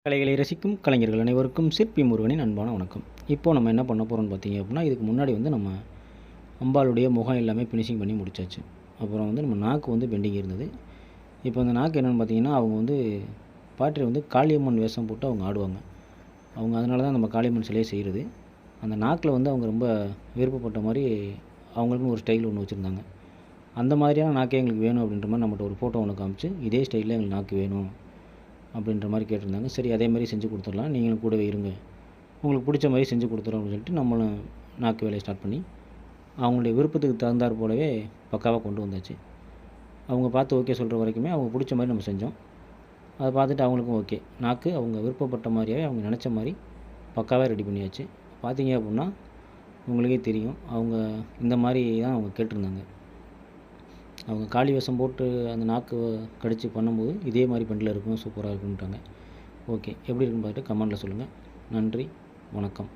கலைகளை ரசிக்கும் கலைஞர்கள் அனைவருக்கும் சிற்பி முருகனின் அன்பான வணக்கம். இப்போது நம்ம என்ன பண்ண போகிறோம்னு பார்த்தீங்க அப்படின்னா, இதுக்கு முன்னாடி நம்ம அம்பாளுடைய முகம் எல்லாமே ஃபினிஷிங் பண்ணி முடிச்சாச்சு. அப்புறம் நம்ம நாக்கு பெண்டிங் இருந்தது. இப்போ அந்த நாக்கு என்னென்னு பார்த்தீங்கன்னா, அவங்க பாட்டில் காளியம்மன் வேஷம் போட்டு அவங்க ஆடுவாங்க. அவங்க அதனால தான் நம்ம காளியம்மன் சிலையை செய்கிறது. அந்த நாக்கில் அவங்க ரொம்ப விருப்பப்பட்ட மாதிரி அவங்களுக்குன்னு ஒரு ஸ்டைல் ஒன்று வச்சுருந்தாங்க. அந்த மாதிரியான நாக்கே எங்களுக்கு வேணும் அப்படின்ற மாதிரி நம்மகிட்ட ஒரு ஃபோட்டோ ஒன்று காமிச்சு, இதே ஸ்டைலில் எங்களுக்கு நாக்கு வேணும் அப்படின்ற மாதிரி கேட்டிருந்தாங்க. சரி, அதே மாதிரி செஞ்சு கொடுத்துடலாம், நீங்களும் கூடவே இருங்க, உங்களுக்கு பிடிச்ச மாதிரி செஞ்சு கொடுத்துறோம் அப்படின்னு சொல்லிட்டு நம்மளும் நாக்கு வேலையை ஸ்டார்ட் பண்ணி அவங்களுடைய விருப்பத்துக்கு தகுந்தாற் போலவே பக்காவாக கொண்டு வந்தாச்சு. அவங்க பார்த்து ஓகே சொல்கிற வரைக்குமே அவங்க பிடிச்ச மாதிரி நம்ம செஞ்சோம். அதை பார்த்துட்டு அவங்களுக்கும் ஓகே, நாக்கு அவங்க விருப்பப்பட்ட மாதிரியாவே அவங்க நினச்ச மாதிரி பக்காவாக ரெடி பண்ணியாச்சு. பார்த்தீங்க அப்படின்னா உங்களுக்கே தெரியும், அவங்க இந்த மாதிரி தான் அவங்க கேட்டிருந்தாங்க. அவங்க காளி வேஷம் போட்டு அந்த நாக்கு கடித்து பண்ணும்போது இதே மாதிரி பெண்டில் இருக்கும், சூப்பராக இருக்குன்ட்டாங்க. ஓகே, எப்படி இருக்குன்னு பார்த்துட்டு கமெண்டில் சொல்லுங்கள். நன்றி, வணக்கம்.